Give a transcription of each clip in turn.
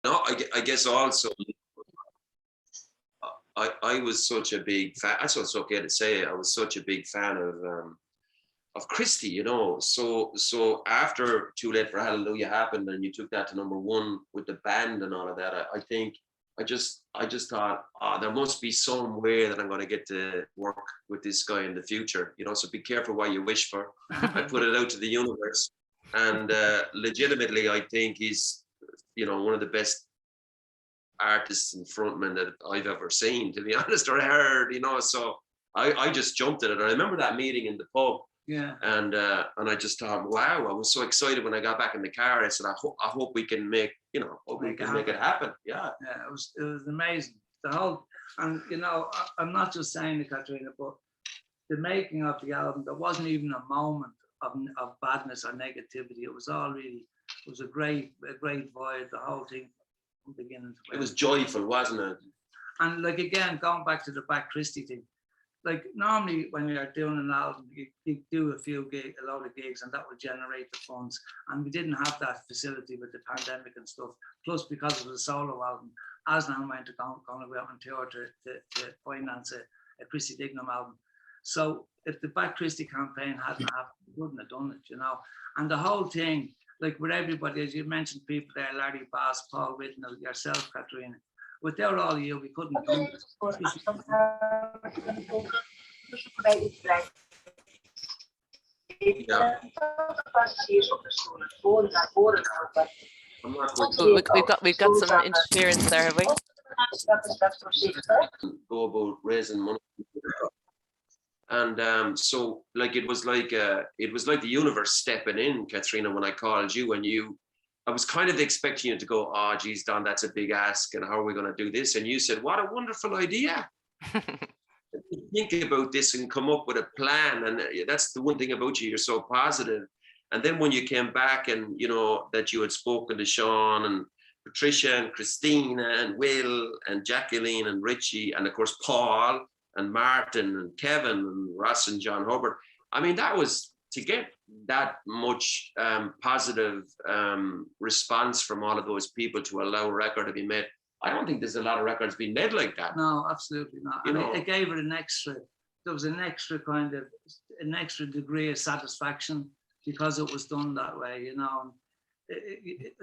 No, I guess also I was such a big fan. That's what's okay to say. I was such a big fan of Christy, you know. So after Too Late for Hallelujah happened and you took that to number 1 with the band and all of that, I think I just thought, oh, there must be some way that I'm going to get to work with this guy in the future, you know. So be careful what you wish for. I put it out to the universe, and legitimately, I think he's, you know, one of the best artists and frontmen that I've ever seen, to be honest, or heard, you know. So I just jumped at it. I remember that meeting in the pub. Yeah. And I just thought, wow, I was so excited when I got back in the car. I said, I hope we can make, you know, make it happen. Yeah. Yeah, it was amazing. The whole, and you know, I'm not just saying it, Katrina, but the making of the album, there wasn't even a moment of badness or negativity. It was all really, it was a great vibe, the whole thing from beginning to end. It was joyful, wasn't it? And like, again, going back to the Back Christie thing, like normally when you're doing an album, you do a lot of gigs, and that would generate the funds. And we didn't have that facility with the pandemic and stuff. Plus, because it was a solo album, Aslan went to go out on tour to finance a Christy Dignam album. So if the Back Christie campaign hadn't happened, we wouldn't have done it, you know. And the whole thing, like with everybody, as you mentioned, people there, Larry Bass, Paul Whitnell, yourself, Katrina. Without all you, we couldn't have done it. Yeah. We've got some interference there, have we? Go about raising money. And so like it was like the universe stepping in, Katrina, when I called you, and I was kind of expecting you to go, oh, geez, Don, that's a big ask, and how are we going to do this? And you said, what a wonderful idea. Think about this and come up with a plan. And that's the one thing about you, you're so positive. And then when you came back and, you know, that you had spoken to Sean and Patricia and Christina and Will and Jacqueline and Richie, and of course, Paul and Martin and Kevin and Ross and John Hubbard. I mean, that was, to get that much positive response from all of those people to allow a record to be made. I don't think there's a lot of records being made like that. No, absolutely not. You know, it gave it there was an extra degree of satisfaction because it was done that way, you know.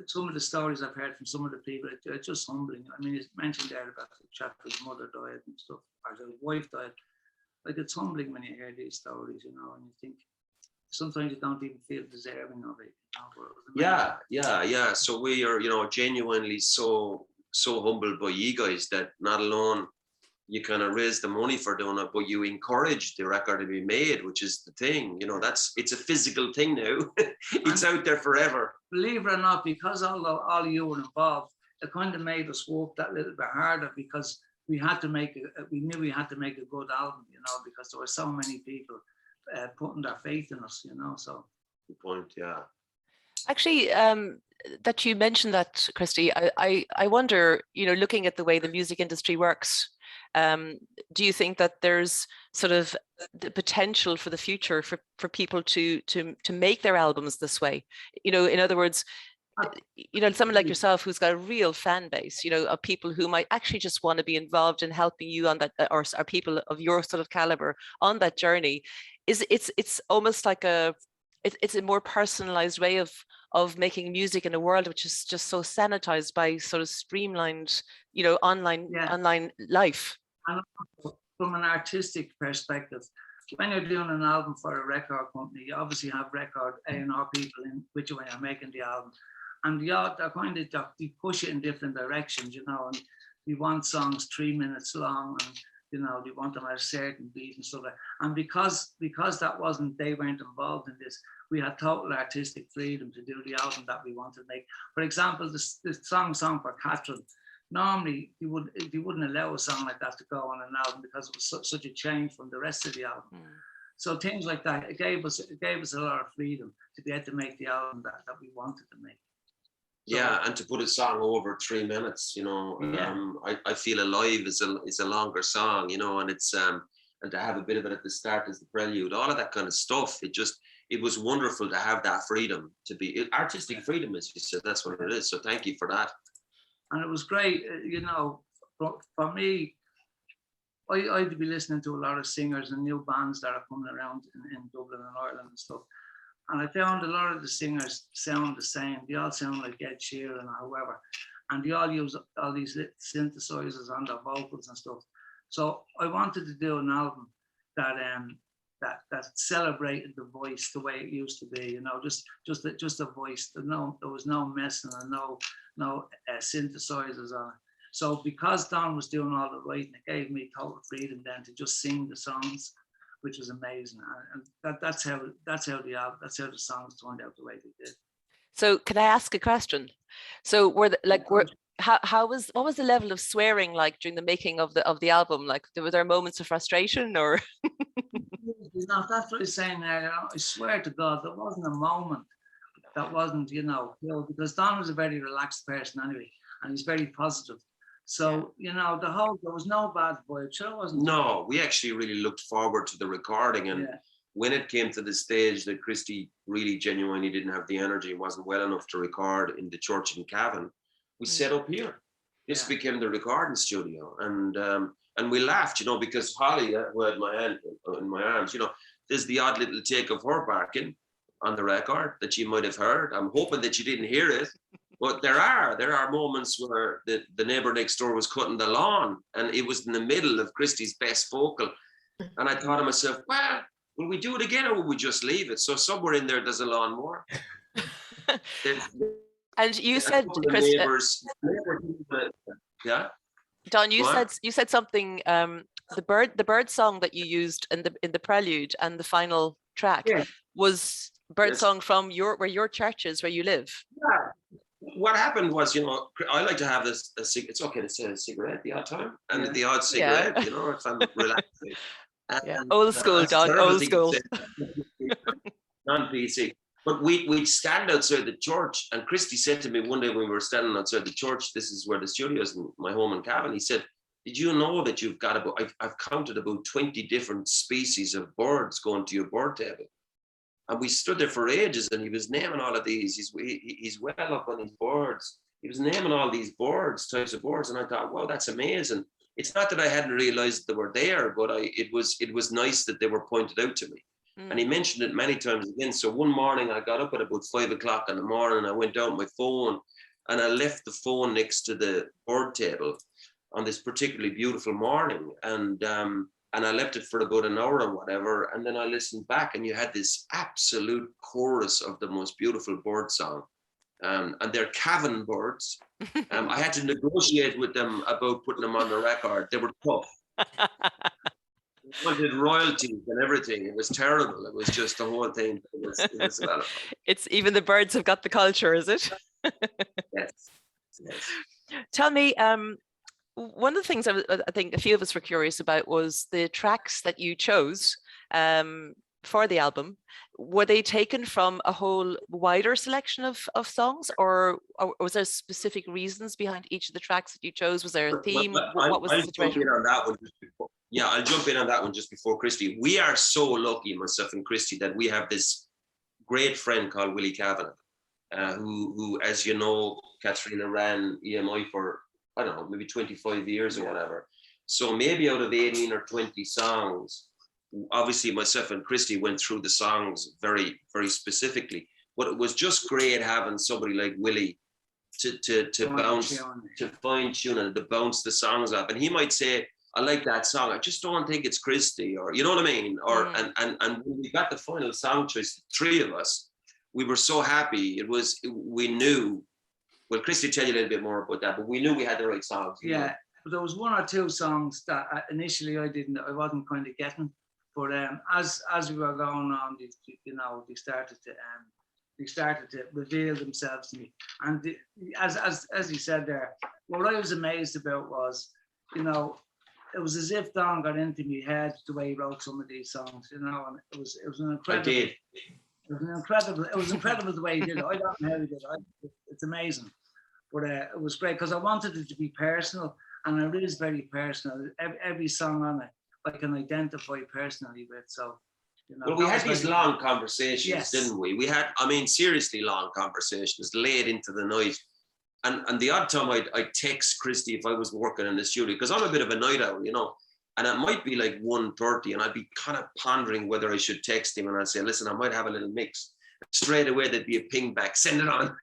Some of the stories I've heard from some of the people, it's just humbling. I mean, you mentioned there about the chap whose mother died and stuff, or his wife died. Like, it's humbling when you hear these stories, you know, and you think sometimes you don't even feel deserving of it. You know, yeah. So we are, you know, genuinely so humbled by you guys that not alone you kind of raise the money for doing it, but you encourage the record to be made, which is the thing, you know. It's a physical thing now. It's out there forever. Believe it or not, because all you were involved, it kind of made us work that little bit harder, because we knew we had to make a good album, you know, because there were so many people putting their faith in us, you know. So good point. Yeah, actually, that you mentioned that, Christy, I wonder, you know, looking at the way the music industry works, do you think that there's sort of the potential for the future for people to make their albums this way? You know, in other words, you know, someone like yourself who's got a real fan base, you know, of people who might actually just want to be involved in helping you on that, or are people of your sort of caliber on that journey. It's almost like it's a more personalized way of making music in a world which is just so sanitized by sort of streamlined, you know, online life. And from an artistic perspective, when you're doing an album for a record company, you obviously have record A&R people in which when you're making the album, and they're kind of, they push it in different directions, you know, and you want songs 3 minutes long, and you know, they want them at a certain beat and stuff like that. And because they weren't involved in this, we had total artistic freedom to do the album that we wanted to make. For example, the song for Catherine, normally you wouldn't allow a song like that to go on an album because it was such a change from the rest of the album. So things like that, it gave us a lot of freedom to be able to make the album that we wanted to make. Yeah, and to put a song over 3 minutes, you know, I feel Alive is a longer song, you know, and it's and to have a bit of it at the start as the prelude, all of that kind of stuff. It was wonderful to have that freedom, to be artistic freedom, as you said. That's what it is. So thank you for that. And it was great, you know, for me, I'd be listening to a lot of singers and new bands that are coming around in Dublin and Ireland and stuff. And I found a lot of the singers sound the same. They all sound like Ed Sheeran or whoever. And they all use all these synthesizers on their vocals and stuff. So I wanted to do an album that that celebrated the voice the way it used to be, you know, just a voice. There was no messing and no synthesizers on it. So because Don was doing all the writing, it gave me total freedom then to just sing the songs, which was amazing. And that's how the songs turned out the way they did. So can I ask a question? So what was the level of swearing like during the making of the album? Like, were there moments of frustration or? No, that's what I'm saying there. I swear to God, there wasn't a moment that wasn't, you know, because Don was a very relaxed person anyway, and he's very positive. So, you know, there was no bad vibe. Sure wasn't. No, we actually really looked forward to the recording. And when it came to the stage that Christy really genuinely didn't have the energy, wasn't well enough to record in the church in Cavan, we set up here. This became the recording studio. And we laughed, you know, because Holly, who had my hand in my arms, you know, there's the odd little take of her barking on the record that you might have heard. I'm hoping that you didn't hear it. But there are moments where the neighbor next door was cutting the lawn and it was in the middle of Christy's best vocal. And I thought to myself, well, will we do it again or will we just leave it? So somewhere in there's a lawnmower. And you said, Chris, Don, you said something. The bird song that you used in the prelude and the final track was bird song from where your church is, where you live. Yeah. What happened was, you know, I like to have this. It's okay to say a cigarette the odd time, and the odd cigarette, you know, if I'm relaxing. Old school, Don. Old school. Non-PC. But we'd stand outside the church, and Christy said to me one day when we were standing outside the church, this is where the studio is in my home in Cavan, he said, did you know that you've got I've counted about 20 different species of birds going to your bird table? And we stood there for ages, and he was naming all of these. He's well up on these birds. He was naming all these types of birds, and I thought, wow, that's amazing. It's not that I hadn't realized they were there, but it was nice that they were pointed out to me. And he mentioned it many times again. So one morning I got up at about 5 o'clock in the morning. I went out my phone, and I left the phone next to the bird table on this particularly beautiful morning, and I left it for about an hour or whatever, and then I listened back, and you had this absolute chorus of the most beautiful bird song, and they're Cavan birds. I had to negotiate with them about putting them on the record. They were tough. They wanted royalties and everything. It was terrible. It was just the whole thing. It was a lot of fun. It's even the birds have got the culture, is it? Yes. Tell me, one of the things I think a few of us were curious about was the tracks that you chose for the album. Were they taken from a whole wider selection of songs, or was there specific reasons behind each of the tracks that you chose? Was there a theme? What was the situation? I'll jump in on that one just before Christy. We are so lucky, myself and Christy, that we have this great friend called Willie Kavanagh, who, as you know, Katrina ran EMI for, I don't know, maybe 25 years or whatever. So maybe out of 18 or 20 songs, obviously myself and Christy went through the songs very, very specifically. But it was just great having somebody like Willie to fine tune and to bounce the songs up. And he might say, I like that song, I just don't think it's Christy, or you know what I mean? Or and when we got the final song choice, the three of us, we were so happy. We knew. Well, Christy tell you a little bit more about that, but we knew we had the right songs. Yeah, but there was one or two songs that initially I wasn't kind of getting, but as we were going on, they started to reveal themselves to me. And as he said there, what I was amazed about was, it was as if Don got into my head the way he wrote some of these songs, and it was an incredible. I did. It was incredible the way he did it. I don't know how he did it. It's amazing. But it was great because I wanted it to be personal, and it is very personal. Every song on it, I can identify personally with. So, well, we had these long conversations, didn't we? We had, seriously long conversations late into the night. And the odd time I'd text Christy if I was working in the studio, because I'm a bit of a night owl, you know, and it might be like 1:30 and I'd be kind of pondering whether I should text him, and I'd say, listen, I might have a little mix. Straight away, there'd be a ping back, send it on.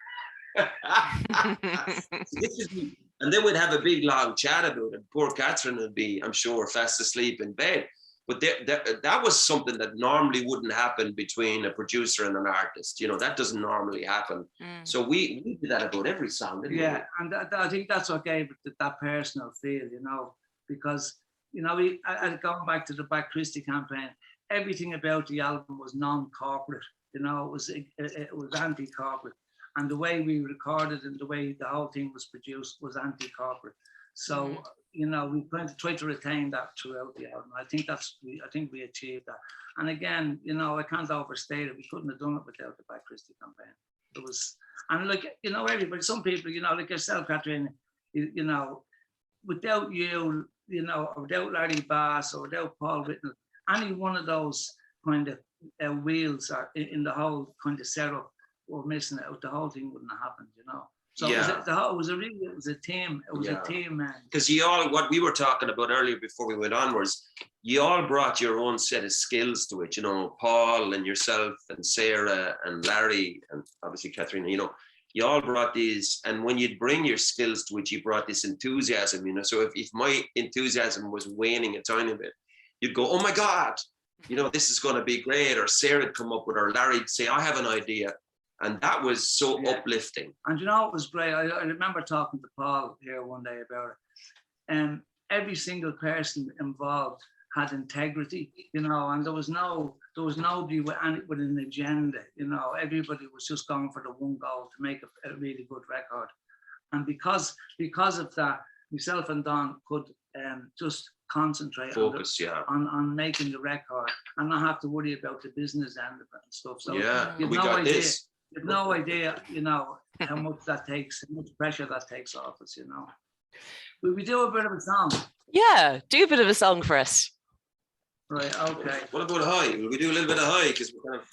And then we'd have a big long chat about it. Poor Catherine would be, I'm sure, fast asleep in bed. But that was something that normally wouldn't happen between a producer and an artist. You know, that doesn't normally happen. So we did that about every song, didn't we? Yeah, and I think that's what gave it that personal feel, you know, because, you know, going back to the Back Christie campaign, everything about the album was non-corporate. You know, it was anti-corporate, and the way we recorded and the way the whole thing was produced was anti-corporate. So you know, we tried to retain that throughout the album. I think we achieved that. And again, you know, I can't overstate it. We couldn't have done it without the Back Christie campaign. It was, and like, you know, everybody, some people, you know, like yourself, Catherine, you know, without you, you know, or without Larry Bass or without Paul Whitnell, any one of those kind of wheels are in the whole kind of setup were missing out. The whole thing wouldn't have happened, you know. So it was a team. It was a team, man. Because you all, what we were talking about earlier before we went on was, you all brought your own set of skills to it. You know, Paul and yourself and Sarah and Larry and obviously Catherine. You know, you all brought these, and when you'd bring your skills to it, you brought this enthusiasm. You know, so if my enthusiasm was waning a tiny bit, you'd go, "Oh my God, you know, this is going to be great." Or Sarah'd come up with, or Larry'd say, "I have an idea." And that was so uplifting. And you know, it was great. I remember talking to Paul here one day about it. And every single person involved had integrity, you know, and there was nobody with an agenda, you know. Everybody was just going for the one goal, to make a really good record. And because of that, myself and Don could just concentrate on making the record and not have to worry about the business end of it and stuff. So we got this. You've no idea, you know, how much that takes, how much pressure that takes off us, you know. Will we do a bit of a song? Yeah, do a bit of a song for us. Right, okay. What about High? Will we do a little bit of High? Because we're kind of...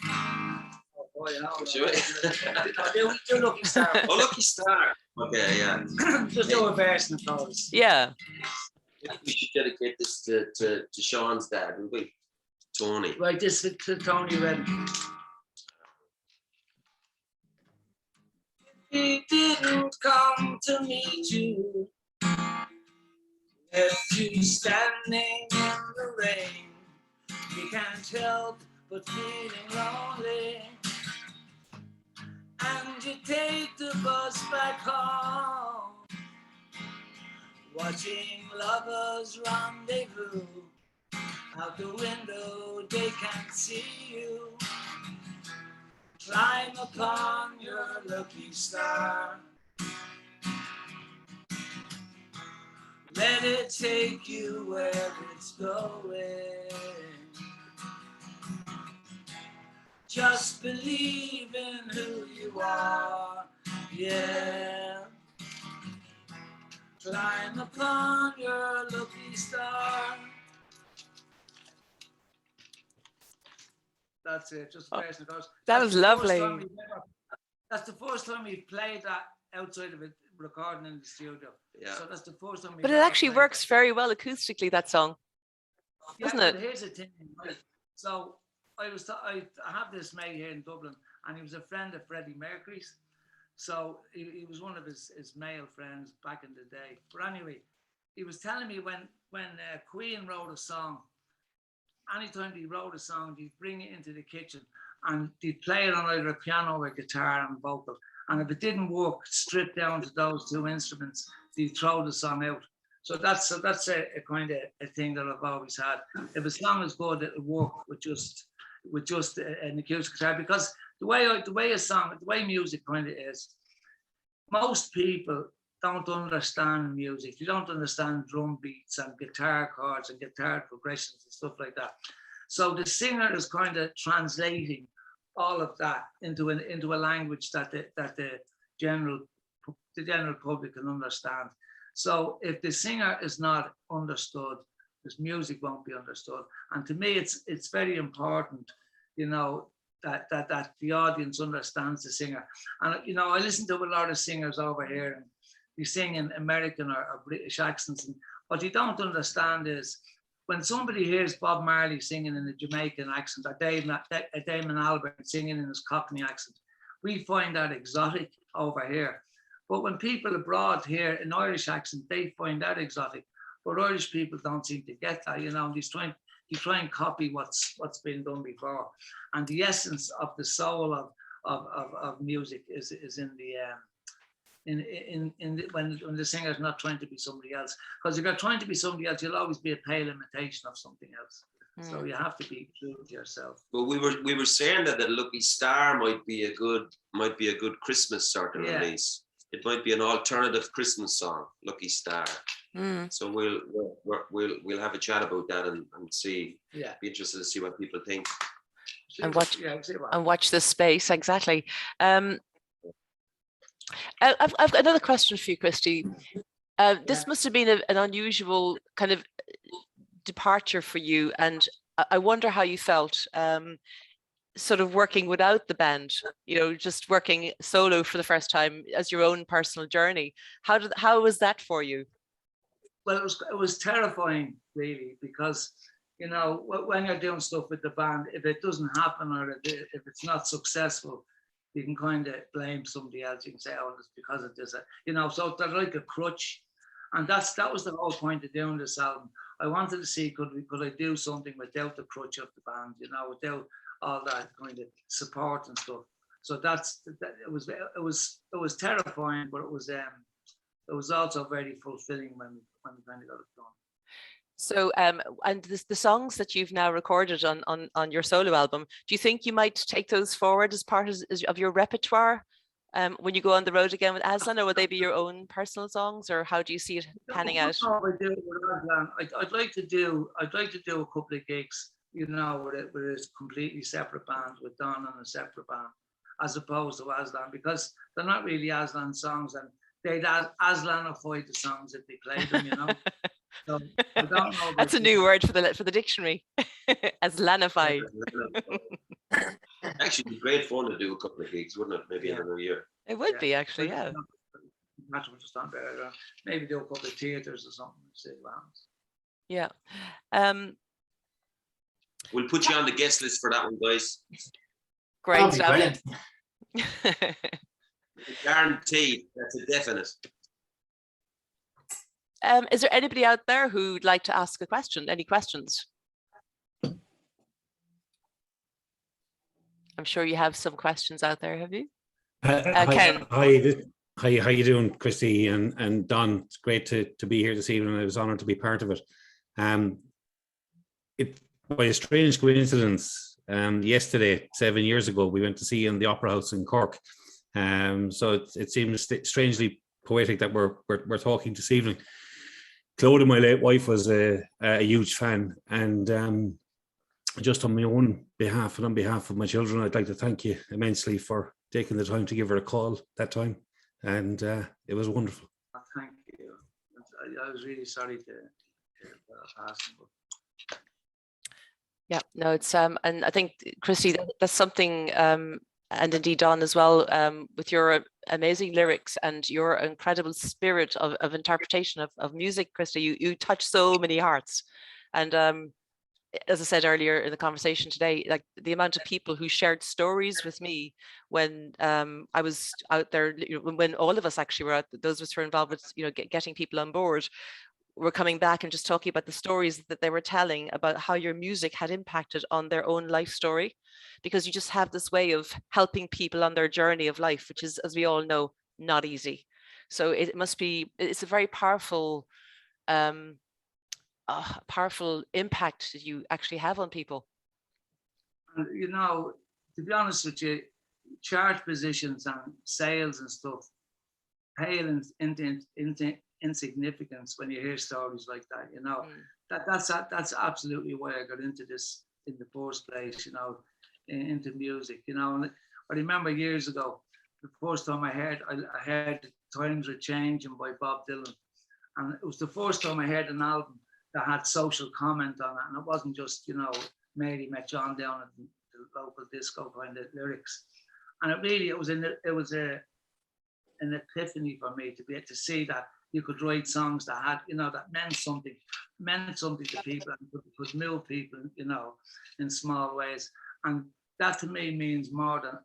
Do Lucky Star. Oh, Lucky Star. Okay, yeah. Just do a verse and chorus. Yeah. We should dedicate this to Sean's dad, will we? Tony. Right, this is to Tony Redden. He didn't come to meet you, left you standing in the rain. You can't help but feeling lonely, and you take the bus back home, watching lovers rendezvous. Out the window they can't see you. Climb upon your lucky star. Let it take you where it's going. Just believe in who you are, yeah. Climb upon your lucky star. That's it, just a verse. That was lovely. That's the first time we played that outside of it, recording in the studio. Yeah. So that's the first time. But it actually works very well acoustically, that song, doesn't it? Here's the thing, right? So I have this mate here in Dublin, and he was a friend of Freddie Mercury's. So he was one of his male friends back in the day. But anyway, he was telling me when Queen wrote a song, anytime they wrote a song, they'd bring it into the kitchen and they'd play it on either a piano or guitar and vocal. And if it didn't work, stripped down to those two instruments, they'd throw the song out. So that's a kind of a thing that I've always had. If a song is good, it'll work with just an acoustic guitar. Because the way music kind of is, most people don't understand music. You don't understand drum beats and guitar chords and guitar progressions and stuff like that. So the singer is kind of translating all of that into a language that the general public can understand. So if the singer is not understood, this music won't be understood. And to me, it's very important, you know, that the audience understands the singer. And you know, I listen to a lot of singers over here, be singing American or British accents. And what you don't understand is when somebody hears Bob Marley singing in a Jamaican accent, or Damon Albarn singing in his Cockney accent, we find that exotic over here. But when people abroad hear an Irish accent, they find that exotic. But Irish people don't seem to get that, you know. You try and copy what's been done before, and the essence of the soul of music is in when the singer's not trying to be somebody else. Because if you're trying to be somebody else, you'll always be a pale imitation of something else. So you have to be true to yourself. Well, we were saying that Lucky Star might be a good Christmas sort of release. It might be an alternative Christmas song, Lucky Star. So we'll have a chat about that and see. Yeah. Be interested to see what people think. And watch this space, exactly. I've got another question for you, Christy. This must have been an unusual kind of departure for you, and I wonder how you felt sort of working without the band, you know, just working solo for the first time as your own personal journey. How was that for you? Well, it was terrifying, really, because, you know, when you're doing stuff with the band, if it doesn't happen or if it's not successful, you can kind of blame somebody else. You can say, oh, it's because of this, you know, so they're like a crutch. And that was the whole point of doing this album. I wanted to see, could I do something without the crutch of the band, you know, without all that kind of support and stuff. So it was terrifying, but it was also very fulfilling when we kind of got it done. So, and the songs that you've now recorded on your solo album, do you think you might take those forward as part of your repertoire when you go on the road again with Aslan, or will they be your own personal songs, or how do you see it panning out? I'd like to do a couple of gigs, you know, with a completely separate band, with Don and a separate band, as opposed to Aslan, because they're not really Aslan songs, and they'd Aslanify the songs if they played them, you know. So I don't know. That's a new word for the dictionary. Aslanify. Actually, it'd be great fun to do a couple of gigs, wouldn't it? Maybe in the new year. It would be, actually, yeah. Maybe do a couple of theatres or something. See what happens. Yeah. We'll put you on the guest list for that one, guys. Great stuff. Guaranteed. That's a definite. Is there anybody out there who'd like to ask a question? Any questions? I'm sure you have some questions out there, have you? Ken. Hi, how you doing, Christy and Don? It's great to be here this evening. I was honoured to be part of it. By a strange coincidence, yesterday, 7 years ago, we went to see you in the Opera House in Cork. So it seems strangely poetic that we're talking this evening. Claudia, my late wife, was a huge fan, and just on my own behalf and on behalf of my children, I'd like to thank you immensely for taking the time to give her a call that time, and it was wonderful. Thank you. I was really sorry to hear that passing. Yeah, no, it's and I think, Christy, that's something, and indeed Don as well, with your amazing lyrics and your incredible spirit of interpretation of music, Christy, you touch so many hearts. And as I said earlier in the conversation today, like the amount of people who shared stories with me when I was out there, you know, when all of us actually were out, those of us who were involved with, you know, getting people on board, were coming back and just talking about the stories that they were telling about how your music had impacted on their own life story, because you just have this way of helping people on their journey of life, which is, as we all know, not easy. So it's a very powerful powerful impact that you actually have on people. You know, to be honest with you, chart positions and sales and stuff pale into insignificance when you hear stories like that. You know, that's absolutely why I got into this in the first place. You know, into music. You know, and I remember years ago, the first time I heard "Times Are Changing" by Bob Dylan, and it was the first time I heard an album that had social comment on it, and it wasn't just, you know, Mary Met John down at the local disco kind of lyrics. And it was an epiphany for me to be able to see that you could write songs that had, that meant something to people and could move people, in small ways. And that to me means more than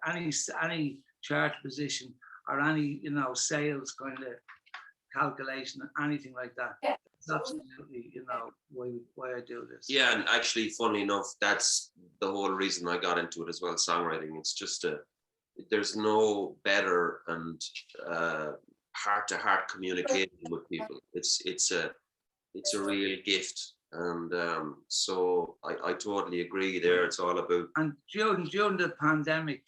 any chart position or any, sales kind of calculation, anything like that. It's absolutely, why I do this. Yeah, and actually, funnily enough, that's the whole reason I got into it as well, songwriting. It's just there's no better and heart-to-heart communication with people. It's a real gift, and so I totally agree there. It's all about. And during the pandemic,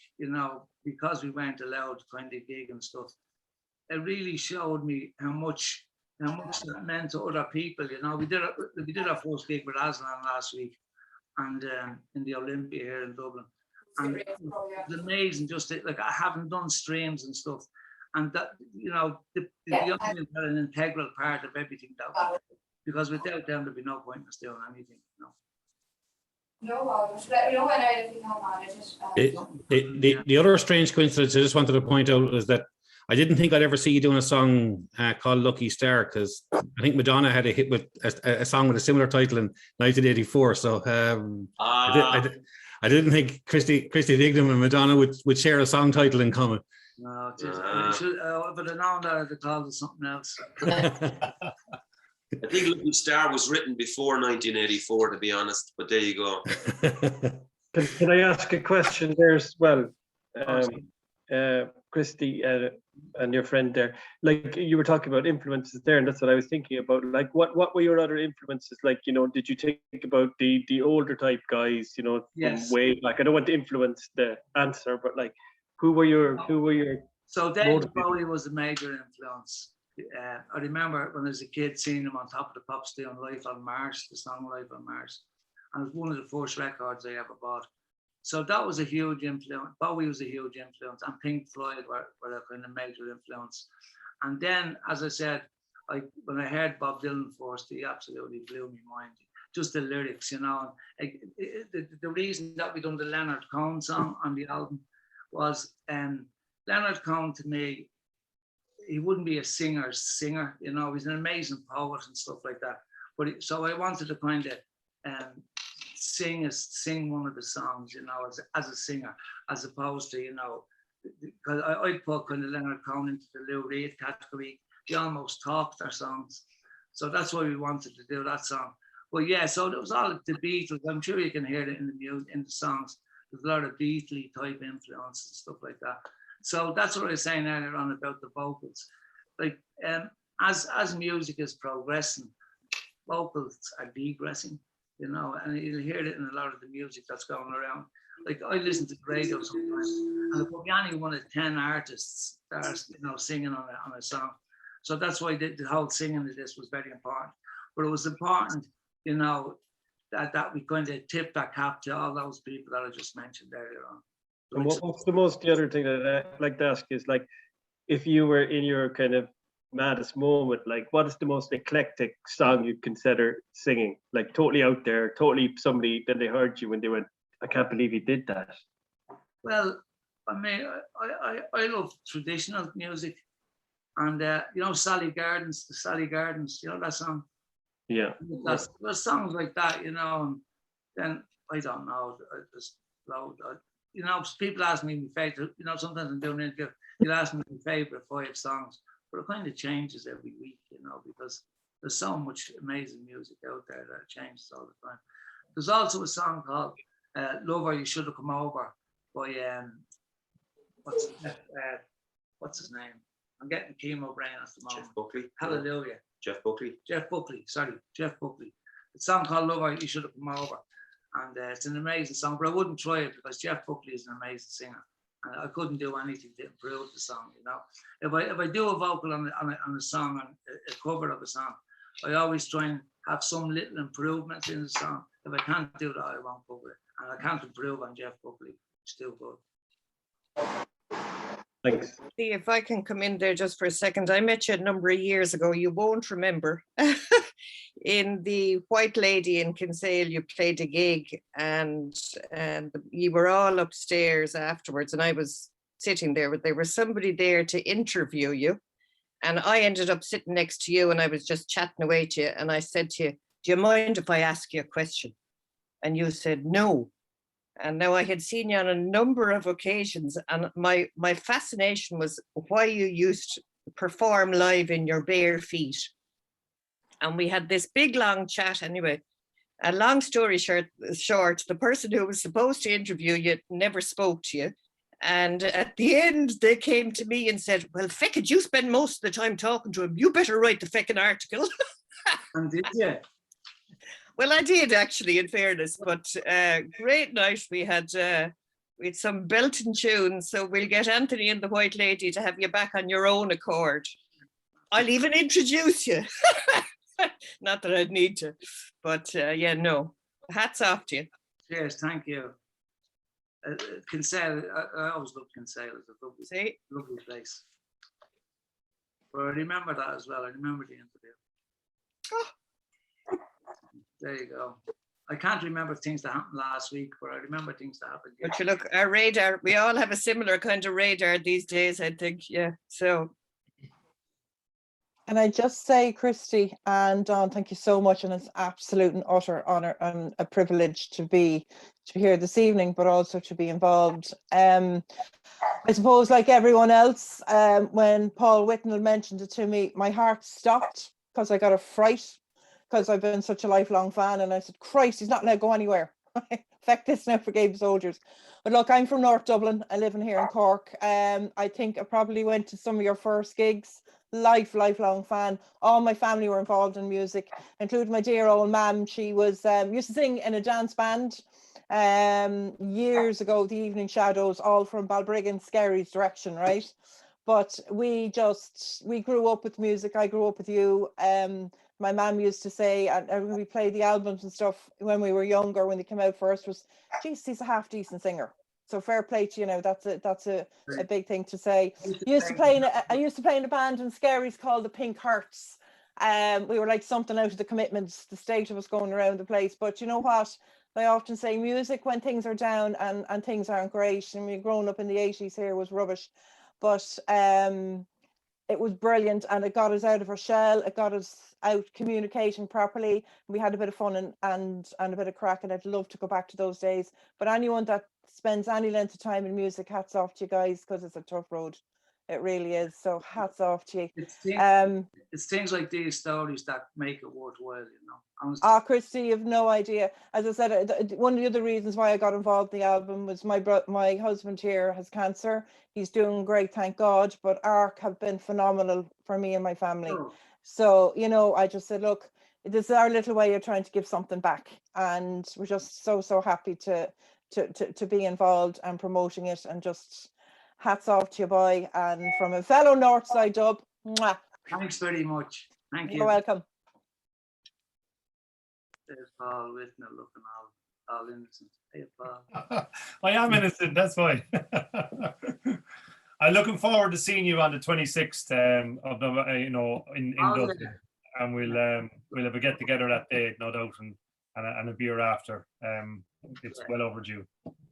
because we weren't allowed to kind of gig and stuff, it really showed me how much that meant to other people. We did our first gig with Aslan last week, and in the Olympia here in Dublin, and it was amazing. Just like, I haven't done streams and stuff, and that the audience had an integral part of everything that we did, because without them there'd be no point in us doing anything. No, just let me know when anything on it. The other strange coincidence I just wanted to point out is that I didn't think I'd ever see you doing a song called Lucky Star, because I think Madonna had a hit with a song with a similar title in 1984. So I didn't think Christy Dignam and Madonna would share a song title in common. No, if I'd known that, I'd have called it something else. I think Lucky Star was written before 1984, to be honest, but there you go. Can I ask a question there as well? Christy and your friend there, like you were talking about influences there, and that's what I was thinking about. Like, what were your other influences? Like, did you think about the older type guys, Yes. from way back? I don't want to influence the answer, but like, who were your So David Bowie was a major influence. I remember when I was a kid seeing him on Top of the Pops doing Life on Mars, the song Life on Mars. And it was one of the first records I ever bought. So that was a huge influence. Bowie was a huge influence, and Pink Floyd were a kind of major influence. And then, as I said, when I heard Bob Dylan first, he absolutely blew my mind. Just the lyrics, the reason that we done the Leonard Cohen song on the album was Leonard Cohen, to me, he wouldn't be a singer's singer, he's an amazing poet and stuff like that. But so I wanted to kind of sing one of the songs, as a singer, as opposed to, because I'd put kind of Leonard Cohen into the Lou Reed category. He almost talked our songs. So that's why we wanted to do that song. But yeah, so it was all the Beatles. I'm sure you can hear it in the music, in the songs. There's a lot of Beatley type influence and stuff like that. So that's what I was saying earlier on about the vocals. Like, as music is progressing, vocals are degressing, and you'll hear it in a lot of the music that's going around. Like, I listen to the radio sometimes, and it could be any one of 10 artists that are, singing on a song. So that's why the whole singing of this was very important. But it was important, that we kind of tip that cap to all those people that I just mentioned earlier on. And what's the other thing that I'd like to ask is, like, if you were in your kind of maddest moment, like, what is the most eclectic song you'd consider singing? Like, totally out there, totally somebody that they heard you when they went, I can't believe he did that. Well, I mean, I love traditional music, and Sally Gardens, that song. Yeah. There's songs like that, and then I don't know, I just loud. People ask me my favorite, sometimes I'm doing an interview, you'll ask me my favorite 5 songs, but it kind of changes every week, because there's so much amazing music out there that it changes all the time. There's also a song called Lover, You Should Have Come Over by, what's his name? I'm getting chemo brain at the moment. Jeff Buckley. Hallelujah. Jeff Buckley. Jeff Buckley. It's a song called Lover, You Should Have Come Over. And it's an amazing song, but I wouldn't try it because Jeff Buckley is an amazing singer, and I couldn't do anything to improve the song. If I do a vocal on a song, on a cover of a song, I always try and have some little improvements in the song. If I can't do that, I won't cover it, and I can't improve on Jeff Buckley. It's still good. Thanks. See if I can come in there just for a second. I met you a number of years ago. You won't remember. In the White Lady in Kinsale, you played a gig, and you were all upstairs afterwards. And I was sitting there, but there was somebody there to interview you. And I ended up sitting next to you and I was just chatting away to you. And I said to you, do you mind if I ask you a question? And you said, no. And now I had seen you on a number of occasions. And my fascination was why you used to perform live in your bare feet. And we had this big, long chat anyway. A long story short, the person who was supposed to interview you never spoke to you. And at the end, they came to me and said, well, fecked, you spend most of the time talking to him. You better write the feckin' article. And did you? Well, I did actually, in fairness, but great night. We had some belting tunes. So we'll get Anthony and the White Lady to have you back on your own accord. I'll even introduce you. Not that I'd need to, but yeah, no. Hats off to you. Yes, thank you. Kinsale, I always loved Kinsale. It's a lovely place. But I remember that as well. I remember the interview. Oh. There you go. I can't remember things that happened last week, but I remember things that happened. But you look, our radar, we all have a similar kind of radar these days, I think. Yeah, so. Can I just say, Christy and Don, thank you so much, and it's absolute and utter honour and a privilege to be here this evening, but also to be involved. I suppose, like everyone else, when Paul Whitnell mentioned it to me, my heart stopped because I got a fright because I've been such a lifelong fan, and I said, Christ, he's not allowed to go anywhere. Feck this now for Gabe Soldiers. But look, I'm from North Dublin. I live in here in Cork. I think I probably went to some of your first gigs. Lifelong fan. All my family were involved in music, including my dear old mum. She was used to sing in a dance band years ago, the Evening Shadows, all from Balbriggan, Skerry's direction, right? But we grew up with music. I grew up with you. My mum used to say, and we played the albums and stuff when we were younger, when they came out first, was, geez, he's a half decent singer. So fair play to you know, that's a big thing to say. I used to play in a band in Skerry's called the Pink Hearts. We were like something out of the Commitments, the state of us going around the place. But you know what? I often say music when things are down and things aren't great. I mean, growing up in the 80s here was rubbish. But it was brilliant, and it got us out of our shell. It got us out communicating properly. We had a bit of fun and a bit of crack, and I'd love to go back to those days. But anyone that spends any length of time in music, hats off to you guys, because it's a tough road. It really is. So hats off to you. It's things like these stories that make it worthwhile, you know. Christy, you've no idea. As I said, one of the other reasons why I got involved in the album was my husband here has cancer. He's doing great, thank God. But ARC have been phenomenal for me and my family. Oh. So, you know, I just said, look, this is our little way of trying to give something back. And we're just so happy to be involved and promoting it, and just hats off to you, boy, and from a fellow Northside dub. Mwah. Thanks very much. Thank you. You're welcome. There's Paul Whitnell looking all innocent. Hey, Paul. I am innocent, that's why. I'm looking forward to seeing you on the 26th of November, you know, in Dublin, and we'll have a get together that day, no doubt, and a beer after. It's well overdue.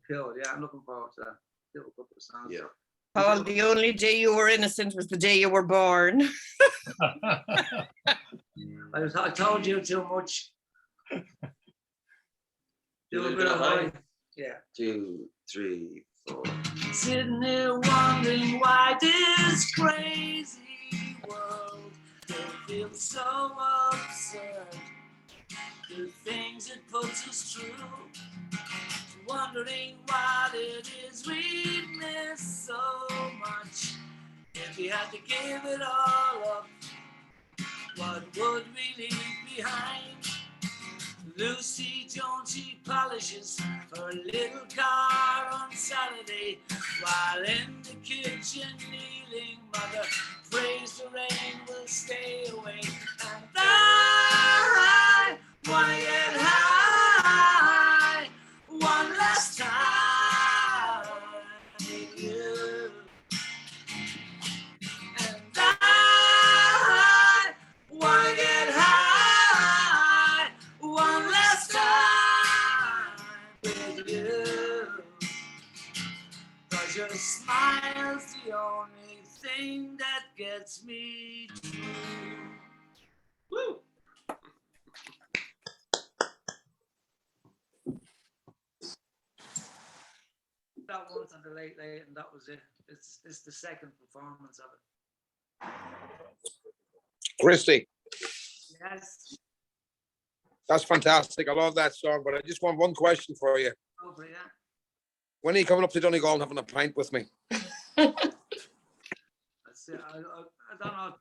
Cool. Yeah, I'm looking forward to that. Do a couple of songs. Yeah. Paul, the only day you were innocent was the day you were born. I told you too much. Do a bit of life. Yeah. 2, 3, 4. Sitting here wondering why this crazy world feels so absurd. The things it puts us through. Wondering what it is we miss so much. If we had to give it all up, what would we leave behind? Lucy Jones, she polishes her little car on Saturday, while in the kitchen kneeling, mother prays the rain will stay away. And I wanna get high one last time with you. And I wanna get high one last time with you. 'Cause your smile's the only thing that gets me through. Woo! That once on the Late Late, and that was it. It's the second performance of it. Christy, Yes. that's fantastic. I love that song, but I just want one question for you. Over, yeah. When are you coming up to Donegal and having a pint with me? That's it. I don't know.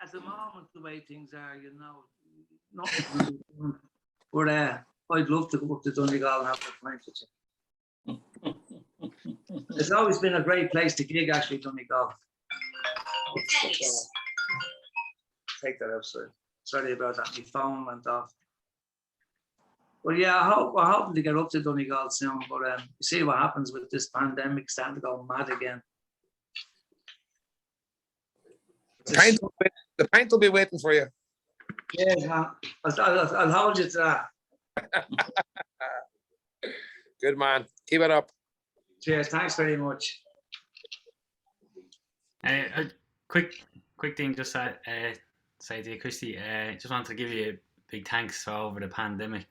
At the moment, the way things are, you know, nothing. But I'd love to go up to Donegal and have a pint with you. It's always been a great place to gig, actually, Donegal. Take that outside. Sorry about that. My phone went off. But yeah, we're hoping to get up to Donegal soon. But you see what happens with this pandemic starting to go mad again. The pint will be waiting for you. Yeah, I'll hold you to that. Good man. Keep it up. Cheers. Thanks very much. A quick thing, just say to you, Christy. Just wanted to give you a big thanks for over the pandemic.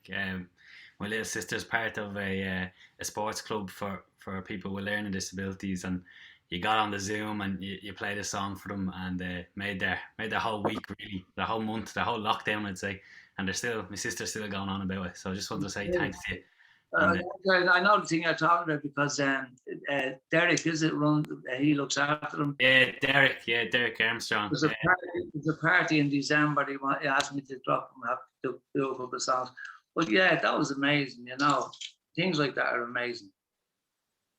My little sister's part of a sports club for people with learning disabilities, and you got on the Zoom and you played a song for them, and made their whole week, really, the whole month, the whole lockdown, I'd say. And my sister's still going on about it. So I just wanted to say thanks to you. I know the thing you're talking about because Derek, is it run? He looks after them. Yeah, Derek Armstrong. There's a party in December. He asked me to drop him, have to do a couple of songs. But yeah, that was amazing. You know, things like that are amazing.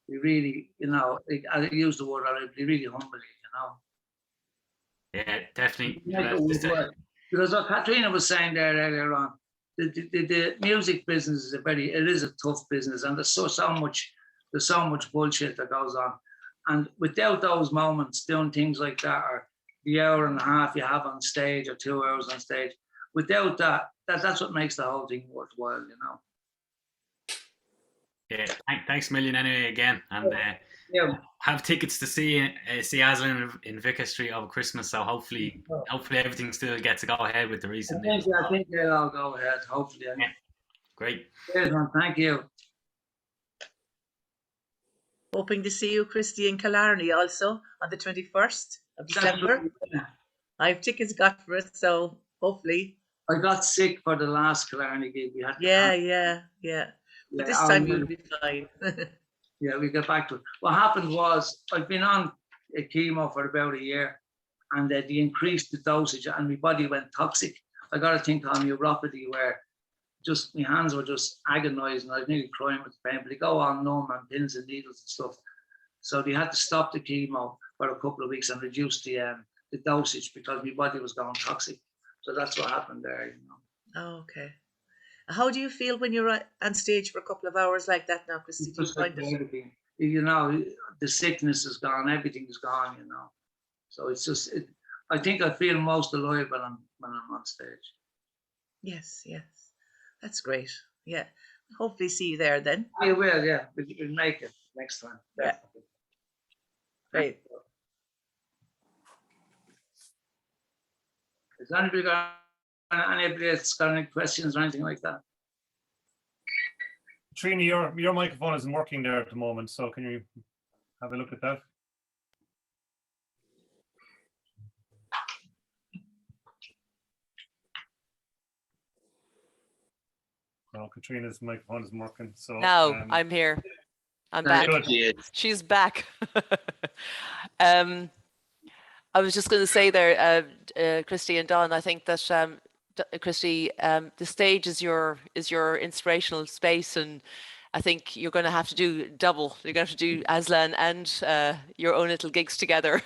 You really, you know, I use the word already. Really humble, you know. Yeah, definitely. Because what Katrina was saying there earlier on, the music business is a tough business, and there's so much bullshit that goes on. And without those moments, doing things like that, or the hour and a half you have on stage, or 2 hours on stage, without that's what makes the whole thing worthwhile, you know. Yeah, thanks a million anyway again, and have tickets to see Aslan in Vicar Street over Christmas. So hopefully everything still gets to go ahead with the recent. I think they'll all go ahead. Hopefully. Yeah. Great. Cheers, man. Thank you. Hoping to see you, Christy, in Killarney also on the 21st of December. I have tickets got for it, so hopefully. I got sick for the last Killarney gig. We had But this time you'll be fine. Yeah, we get back to it. What happened was I've been on chemo for about a year, and they increased the dosage, and my body went toxic. I got a thing called neuropathy, where just my hands were just agonizing. I was nearly crying with pain, but they go on numb and pins and needles and stuff. So they had to stop the chemo for a couple of weeks and reduce the dosage because my body was going toxic. So that's what happened there, you know. Oh, okay. How do you feel when you're on stage for a couple of hours like that now, Christy? You know, the sickness is gone, everything is gone, you know. So it's just, I think I feel most alive when I'm on stage. Yes. That's great. Yeah. Hopefully see you there then. I will, yeah. We'll make it next time. Definitely. Yeah. Great. Is anybody else got any questions or anything like that? Trina, your microphone isn't working there at the moment, so can you have a look at that? No, Katrina's microphone isn't working. So now I'm here. I'm back. She's back. I was just going to say there, Christy and Don, I think that Christy, the stage is your inspirational space, and I think you're going to have to do double. You're going to have to do Aslan and your own little gigs together.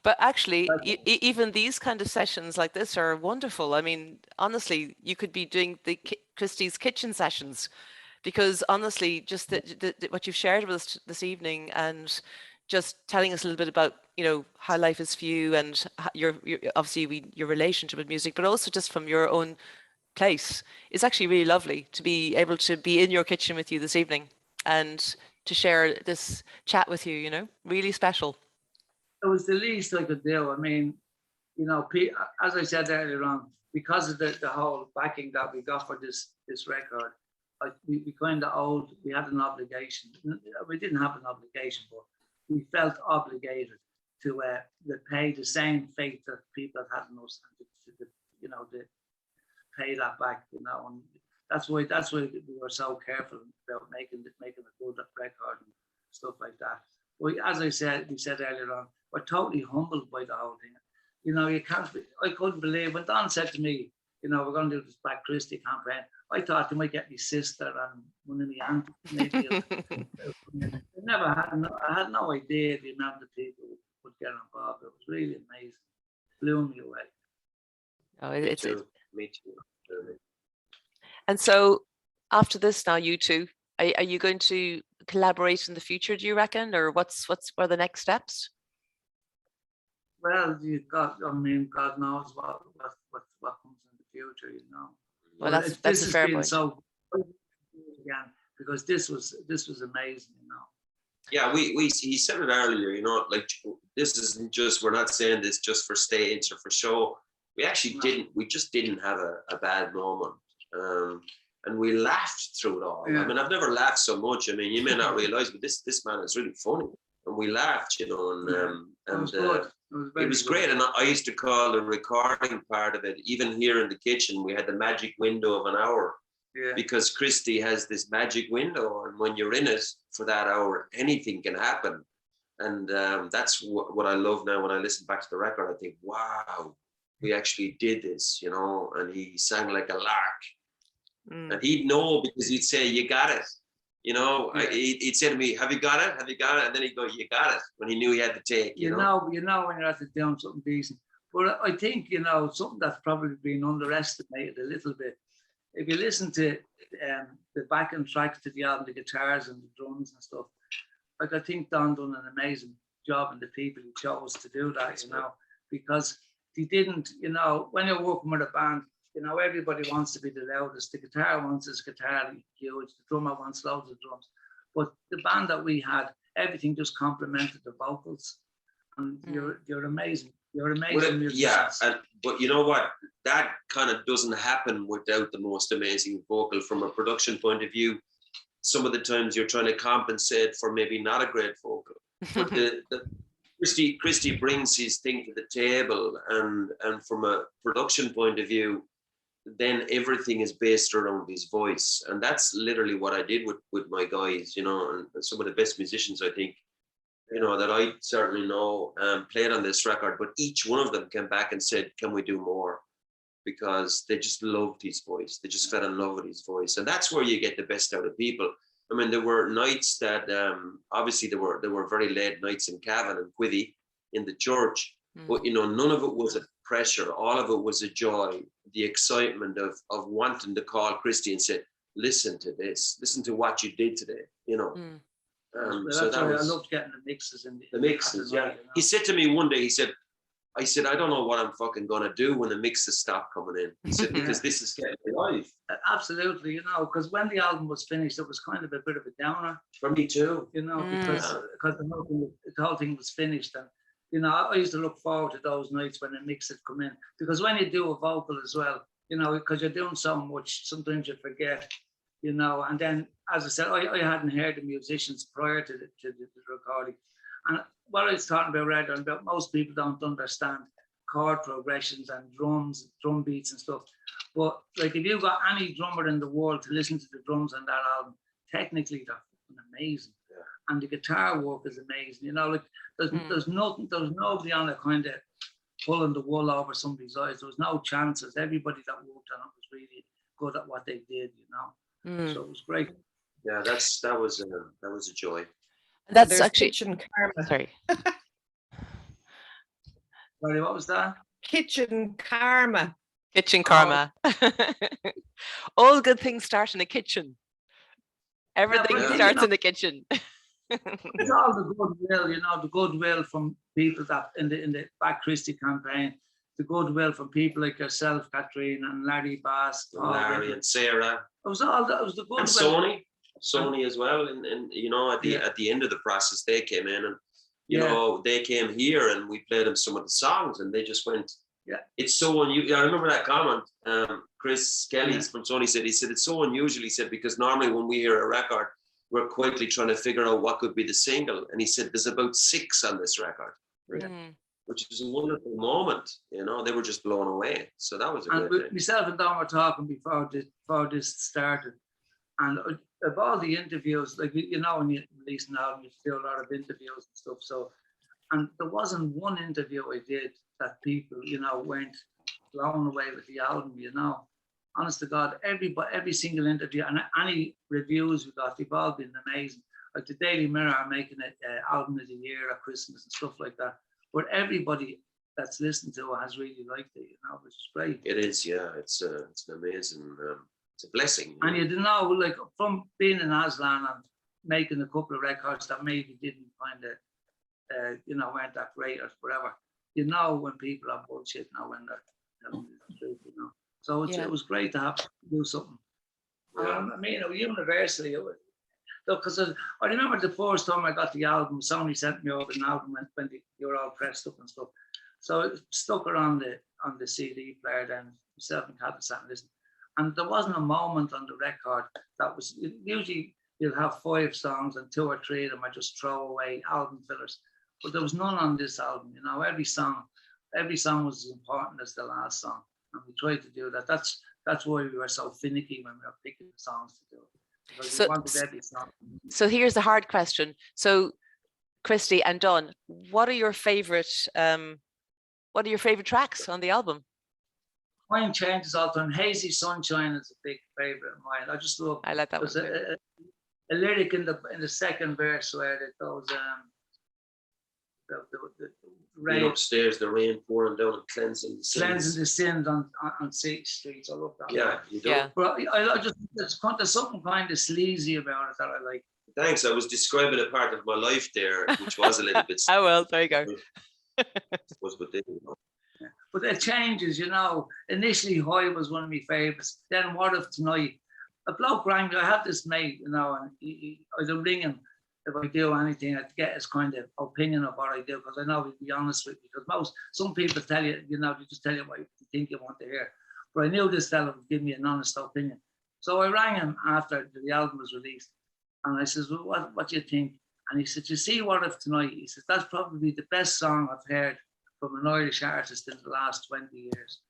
But actually, even these kind of sessions like this are wonderful. I mean, honestly, you could be doing the Christy's kitchen sessions, because honestly, just what you've shared with us this evening, and just telling us a little bit about, you know, how life is for you, and your obviously your relationship with music, but also just from your own place. It's actually really lovely to be able to be in your kitchen with you this evening and to share this chat with you, you know, really special. It was the least I could do. I mean, you know, as I said earlier on, because of the whole backing that we got for this record, we kind of owed, we had an obligation. We didn't have an obligation, but we felt obligated to pay the same faith that people had in us, and to pay that back, you know. And that's why we were so careful about making a good record and stuff like that. Well, as we said earlier on, we're totally humbled by the whole thing. You know, I couldn't believe when Don said to me, you know, we're going to do this Black Christie campaign. I thought they might get my sister and one of my aunts. Maybe. I had no idea the amount of people would get involved. It was really amazing. Blew me away. Oh, Me too. And so after this now, you two, are you going to collaborate in the future, do you reckon? Or what are the next steps? Well, God knows what comes in the future, you know. Well, that's a fair point. So again, because this was amazing, you know. Yeah, he said it earlier, you know, like this isn't just, we're not saying this just for stage or for show. We actually just didn't have a bad moment. And we laughed through it all. Yeah. I mean, I've never laughed so much. I mean, you may not realize, but this man is really funny. And we laughed, you know, and it was great. And I used to call the recording part of it, even here in the kitchen, we had the magic window of an hour. Yeah. Because Christy has this magic window, and when you're in it for that hour, anything can happen. And that's what I love now. When I listen back to the record, I think, wow, we actually did this, you know. And he sang like a lark. And he'd know, because he'd say, you got it. You know, yeah. He'd say to me, have you got it? Have you got it? And then he'd go, you got it, when he knew he had to take, you know when you're at the doing something decent. But I think, you know, something that's probably been underestimated a little bit. If you listen to the backing tracks to the album, the guitars and the drums and stuff, like, I think Don done an amazing job, and the people who chose to do that, you know, because he didn't, you know, when you're working with a band, you know, everybody wants to be the loudest. The guitar wants his guitar huge. The drummer wants loads of drums. But the band that we had, everything just complemented the vocals. And you're amazing. You're amazing musicians. Yeah, but you know what? That kind of doesn't happen without the most amazing vocal. From a production point of view, some of the times you're trying to compensate for maybe not a great vocal. But Christy brings his thing to the table, and from a production point of view, then everything is based around his voice. And that's literally what I did with my guys, you know, and some of the best musicians, I think, you know, that I certainly know played on this record, but each one of them came back and said, can we do more? Because they just loved his voice. They just fell in love with his voice. And that's where you get the best out of people. I mean, there were nights that, obviously there were very late nights in Cavan and Quivy in the church, but, you know, none of it was a pressure. All of it was a joy, the excitement of wanting to call Christy and say, listen to this, listen to what you did today, you know. So that was, I loved getting the mixes in the mixes. Yeah, you know? He said to me one day, I said, I don't know what I'm fucking gonna do when the mixes stop coming in. He said, because this is getting live. Absolutely, you know, because when the album was finished, it was kind of a bit of a downer for me too. You know, because the whole thing was finished, and you know, I used to look forward to those nights when the mix had come in, because when you do a vocal as well, you know, because you're doing so much, sometimes you forget, you know. And then, as I said, I hadn't heard the musicians prior to the recording. And what I was talking about, rather, about most people don't understand chord progressions and drums, drum beats and stuff. But like, if you got any drummer in the world to listen to the drums on that album, technically they're amazing. Yeah. And the guitar work is amazing. You know, like there's nobody on it kind of pulling the wool over somebody's eyes. There was no chances. Everybody that worked on it was really good at what they did, you know. So it was great. Yeah, that was a joy. That's There's actually Kitchen Karma. Sorry. Sorry, what was that? Kitchen Karma. Kitchen Karma. All good things start in the kitchen. Everything starts in the kitchen. It's all the goodwill, you know, the goodwill from people that in the Black Christie campaign, the goodwill from people like yourself, Catherine, and Larry Bass, Larry and Sarah. It was the goodwill. And Sony. Sony as well, and you know, at the end of the process, they came in and you know, they came here and we played them some of the songs, and they just went, it's so unusual. I remember that comment. Chris Kelly from Sony said, he said it's so unusual. He said because normally when we hear a record, we're quickly trying to figure out what could be the single, and he said there's about 6 on this record. Which is a wonderful moment, you know. They were just blown away. So that was a good thing. Myself and Don were talking before this started, and of all the interviews, like you know, when you release an album, you do a lot of interviews and stuff. So, and there wasn't one interview I did that people, you know, weren't blown away with the album. You know, honest to God, every single interview and any reviews we got, they've all been amazing. Like the Daily Mirror are making an album of the year at Christmas and stuff like that. But everybody that's listened to it has really liked it, you know, which is great. It is, yeah. It's an amazing, it's a blessing. And you know, like from being in Aslan and making a couple of records that maybe didn't kind of, you know, weren't that great or whatever. You know when people are bullshit now when they're telling the truth, you know. So it was great to have to do something. I mean, universally, it was. Because I remember the first time I got the album, Sony sent me over an album when they were all pressed up and stuff. So it stuck around on the CD player then, myself and Captain sat and listened. And there wasn't a moment on the record that was, usually you'll have 5 songs and 2 or 3 of them are just throwaway album fillers. But there was none on this album, you know, every song was as important as the last song. And we tried to do that. That's why we were so finicky when we were picking the songs to do. So here's a hard question. So Christy and Don, what are your favorite tracks on the album? Mine changes all the time. Hazy Sunshine is a big favorite of mine. I just love. I like that one. There's a lyric in the second verse where it goes the rain upstairs, the rain pouring down and cleansing the sins on streets. I love that. Yeah, you do. But I just there's something kind of sleazy about it that I like. Thanks. I was describing a part of my life there, which was a little bit. Oh well, there you go. But it changes, you know. Initially, Hoy was one of my favorites. Then What If Tonight? A bloke rang me. I have this mate, you know, and I'd ring him if I do anything. I'd get his kind of opinion of what I do because I know he'd be honest with me. Because some people tell you, you know, they just tell you what you think you want to hear. But I knew this fella would give me an honest opinion. So I rang him after the album was released, and I says, "Well, what do you think?" And he said, "You see, What If Tonight?" He says, "That's probably the best song I've heard from an Irish artist in the last 20 years.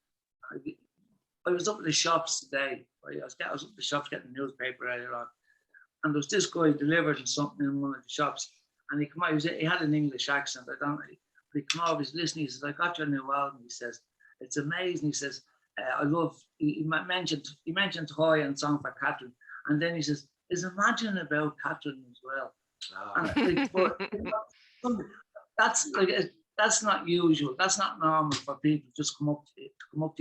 I was up at the shops today. I was up at the shops getting the newspaper earlier on. And there was this guy delivering something in one of the shops. And he come out, he had an English accent. I don't know. But he come out, he's listening. He says, "I got your new album." He says, "It's amazing." He says, "I love," he mentioned Hoy and Song for Catherine. And then he says, "Is Imagine about Catherine as well?" And that's not usual. That's not normal for people to just come up to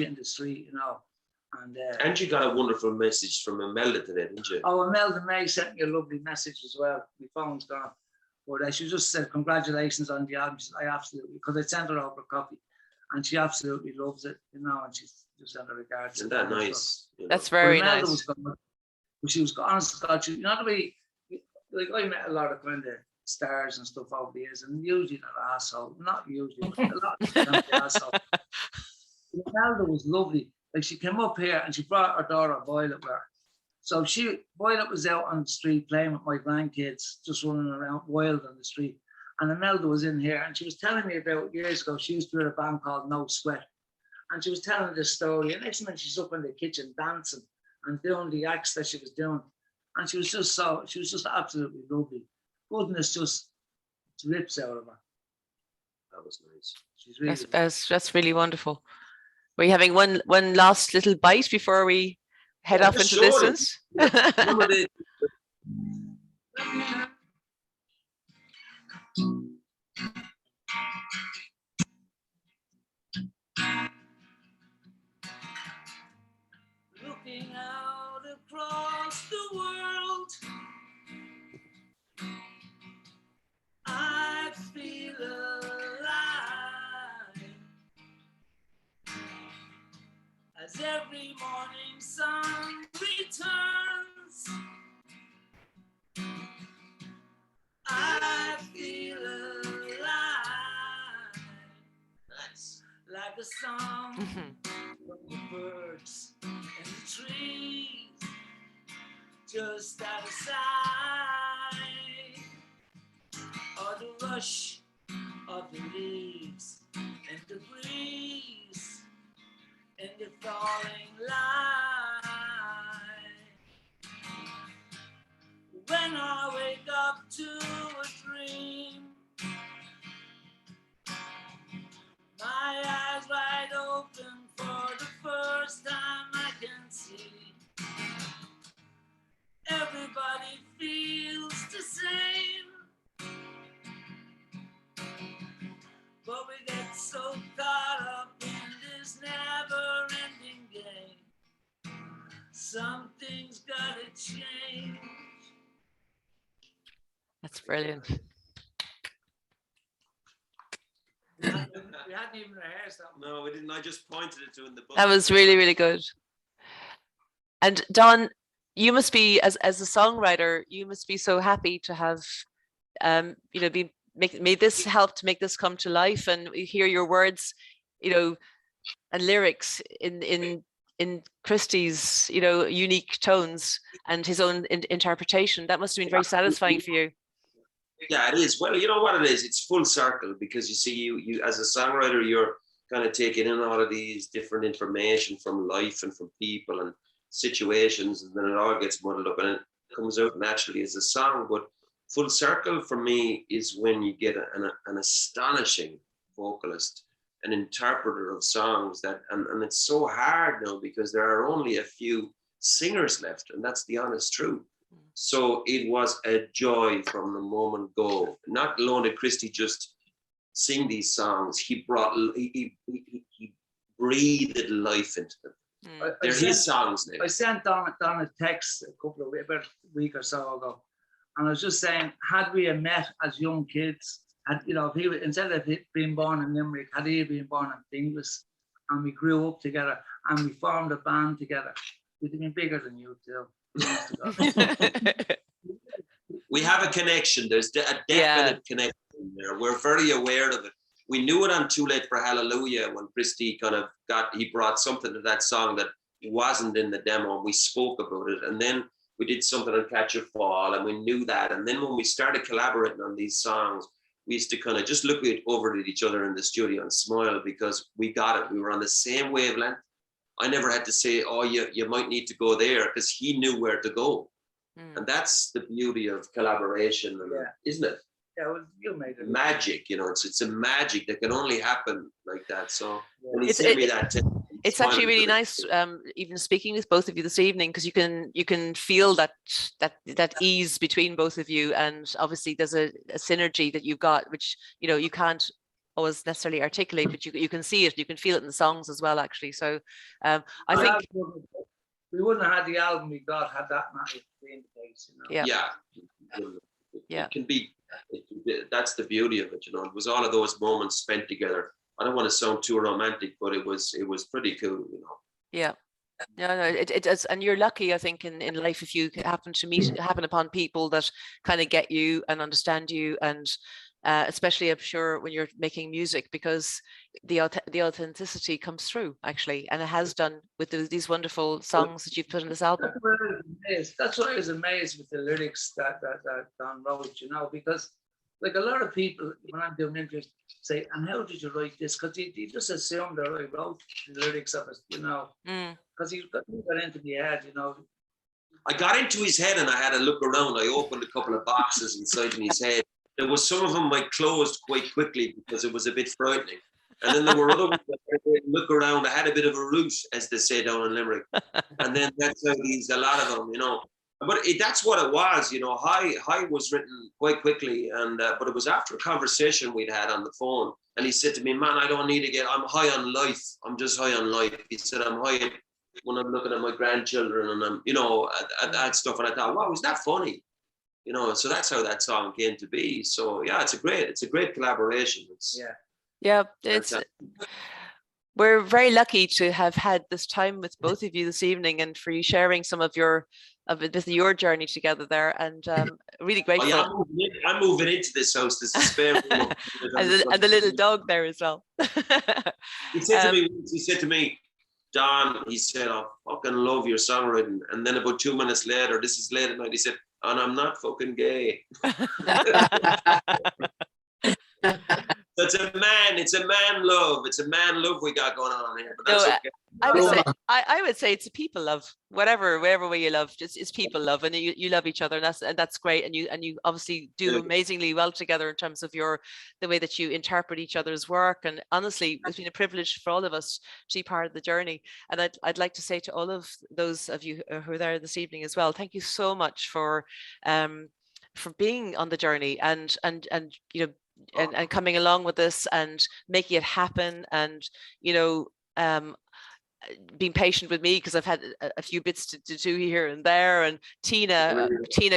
you in the street, you know. And you got a wonderful message from Imelda today, didn't you? Oh, Imelda May sent me a lovely message as well. My phone's gone. But she just said, "Congratulations on the album." I absolutely, because I sent her over a copy and she absolutely loves it, you know, and she's just sent her regards. Isn't that nice? You know? That's very nice. She was honest to God, you know the way, like I met a lot of kind of stars and stuff over the years, and usually they're asshole. Not usually, but a lot of them are asshole. Imelda was lovely. Like she came up here and she brought her daughter Violet with her. So Violet was out on the street playing with my grandkids, just running around wild on the street. And Imelda was in here and she was telling me about years ago, she used to be in a band called No Sweat. And she was telling this story. And next minute she's up in the kitchen dancing and doing the acts that she was doing. And she was just absolutely lovely. Goodness just rips out of her. That was nice. She's really that's really wonderful. Were you having one last little bite before we head off into distance? Looking out across the world, I feel alive as every morning sun returns the song from the birds and the trees just out of sight, or the rush of the leaves and the breeze and the falling light. When I wake up to a dream, my eyes wide open for the first time I can see. Everybody feels the same, but we get so caught up in this never-ending game. Something's gotta change. That's brilliant. We hadn't even rehearsed that. No, we didn't. I just pointed it to in the book. That was really, really good. And Don, you must be, as a songwriter, you must be so happy to have, you know, made this help to make this come to life, and we hear your words, you know, and lyrics in Christy's, you know, unique tones and his own interpretation. That must have been very satisfying for you. Yeah, it is. Well, you know what it is? It's full circle, because you see, you as a songwriter, you're kind of taking in all of these different information from life and from people and situations, and then it all gets muddled up and it comes out naturally as a song. But full circle for me is when you get an astonishing vocalist, an interpreter of songs that, and it's so hard now because there are only a few singers left, and that's the honest truth. So it was a joy from the moment go. Not alone did Christy just sing these songs, he breathed life into them. They're his songs now. I sent Don a text about a week or so ago, and I was just saying, had we met as young kids, and you know, if he instead of being born in Limerick, had he been born in Finglas, and we grew up together and we formed a band together, we'd have been bigger than you too. We have a connection. There's a definite connection there. We're very aware of it. We knew it on Too Late for Hallelujah when Christy he brought something to that song that wasn't in the demo, and we spoke about it. And then we did something on Catch a Fall, and we knew that. And then when we started collaborating on these songs, we used to kind of just look over at each other in the studio and smile, because we got it. We were on the same wavelength. I never had to say, oh, you might need to go there, because he knew where to go. And that's the beauty of collaboration, isn't it? Yeah, well, you made it. Magic, you know, it's a magic that can only happen like that. So when he sent me that tip, it's actually really nice, even speaking with both of you this evening, because you can feel that ease between both of you, and obviously there's a synergy that you've got, which, you know, you can't always necessarily articulate, but you can see it, you can feel it in the songs as well, actually. So I think we wouldn't have had the album we got had that not been the case, you know. Yeah. It can be. That's the beauty of it, you know. It was all of those moments spent together. I don't want to sound too romantic, but it was pretty cool, you know. Yeah. No, it does, and you're lucky, I think, in life if you happen upon people that kind of get you and understand you, and especially I'm sure when you're making music, because the authenticity comes through actually, and it has done with these wonderful songs that you've put in this album. That's why I was amazed with the lyrics that Don wrote, you know, because like a lot of people when I'm doing interviews say, and how did you write this? Because you just assume that I wrote the lyrics of it, you know, because he got into the head, you know. I got into his head and I had a look around. I opened a couple of boxes inside in his head. There was some of them I closed quite quickly because it was a bit frightening. And then there were other ones that I look around. I had a bit of a root, as they say down in Limerick. And then that's how a lot of them, you know. But that's what it was, you know. High was written quite quickly, and but it was after a conversation we'd had on the phone. And he said to me, man, I don't need to I'm high on life. I'm just high on life. He said, I'm high when I'm looking at my grandchildren and I'm, you know, at that stuff. And I thought, wow, is that funny? You know, so that's how that song came to be. So yeah, it's a great collaboration. We're very lucky to have had this time with both of you this evening, and for you sharing some of your journey together there, and really Oh, grateful. yeah, I'm moving into this house. There's a spare room. and the little dog there as well. He said to me, Don, he said, I fucking love your songwriting. And then about 2 minutes later, this is late at night, he said, and I'm not fucking gay. So it's a man love. It's a man love we got going on here. But that's okay. I would say it's a people love, whatever way you love, just it's people love, and you love each other, and that's great. And you obviously do amazingly well together in terms of the way that you interpret each other's work. And honestly, it's been a privilege for all of us to be part of the journey. And I'd like to say to all of those of you who are there this evening as well, thank you so much for being on the journey and you know, and coming along with this and making it happen, and being patient with me, because I've had a few bits to do here and there. And Tina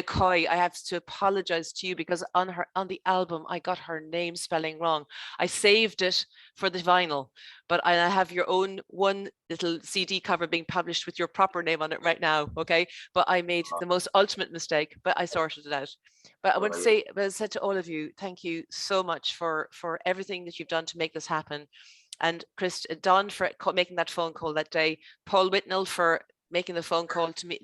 Coy, I have to apologize to you, because on the album I got her name spelling wrong. I saved it for the vinyl, but I have your own one little CD cover being published with your proper name on it right now. Okay, but I made the most ultimate mistake, but I sorted it out. But I want to say, as I said to all of you, thank you so much for everything that you've done to make this happen. And Don for making that phone call that day, Paul Whitnell for making the phone call to me,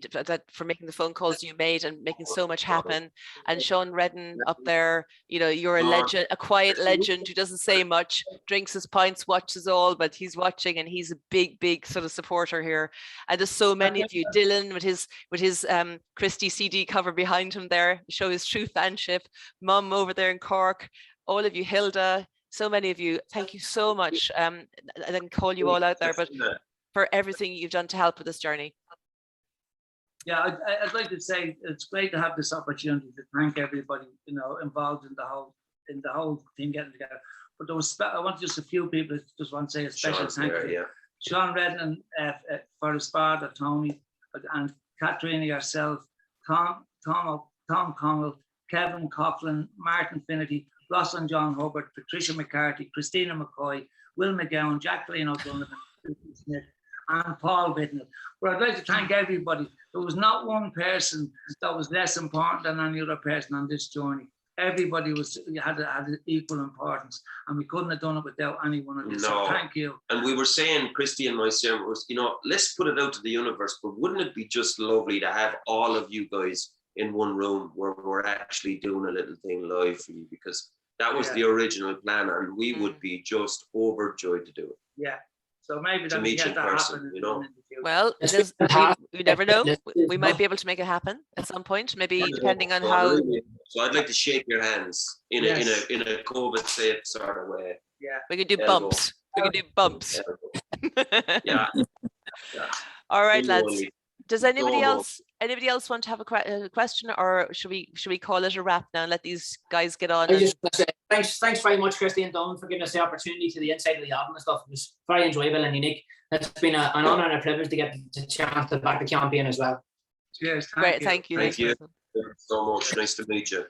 for making the phone calls you made and making so much happen, and Sean Redden up there, you know, you're a legend, a quiet legend who doesn't say much, drinks his pints, watches all, but he's watching, and he's a big sort of supporter here. And there's so many of you, Dylan with his Christie CD cover behind him there, show his true fanship, Mum over there in Cork, all of you, Hilda, so many of you, thank you so much. I didn't call you all out there, but for everything you've done to help with this journey. Yeah, I'd like to say it's great to have this opportunity to thank everybody, you know, involved in the whole thing getting together. But I want just a few people just want to say a special thank you. Sean Redden for his father, Tony, and Katrina, yourself, Tom Connell, Kevin Coughlin, Martin Finnerty, Lawson John Hubbard, Patricia McCarthy, Christina McCoy, Will McGowan, Jacqueline O'Donovan, Smith, and Paul Whitnell. But I'd like to thank everybody. There was not one person that was less important than any other person on this journey. Everybody had equal importance, and we couldn't have done it without any one of you. So thank you. And we were saying, Christy and myself, you know, let's put it out to the universe, but wouldn't it be just lovely to have all of you guys in one room where we're actually doing a little thing live for you, because that was the original plan, and we would be just overjoyed to do it. Yeah. So maybe to meet you in person, you know. Well, we never know. We might be able to make it happen at some point, maybe depending on how. So I'd like to shake your hands in a COVID safe sort of way. Yeah. We could do bumps. We could do bumps. Yeah. All right, lads. Does anybody else want to have a question, or should we call it a wrap now and let these guys get on? I just want to say thanks very much, Christy and Don, for giving us the opportunity to the inside of the album and stuff. It was very enjoyable and unique. It's been an honour and a privilege to get the chance to back the campaign as well. Cheers. Great, thank you. Thank you so much. Nice to meet you.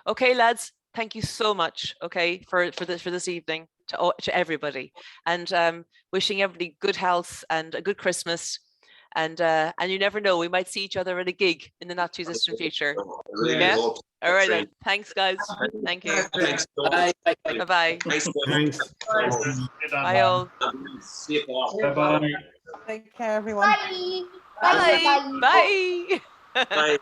Okay, lads, thank you so much. Okay, for this evening to everybody, and wishing everybody good health and a good Christmas. And you never know, we might see each other at a gig in the not too distant future. Yeah. All right then. Thanks, guys. Thank you. Thanks. Bye-bye. Thanks. Bye all. Bye-bye. Take care, everyone. Bye. Bye. Bye. Bye.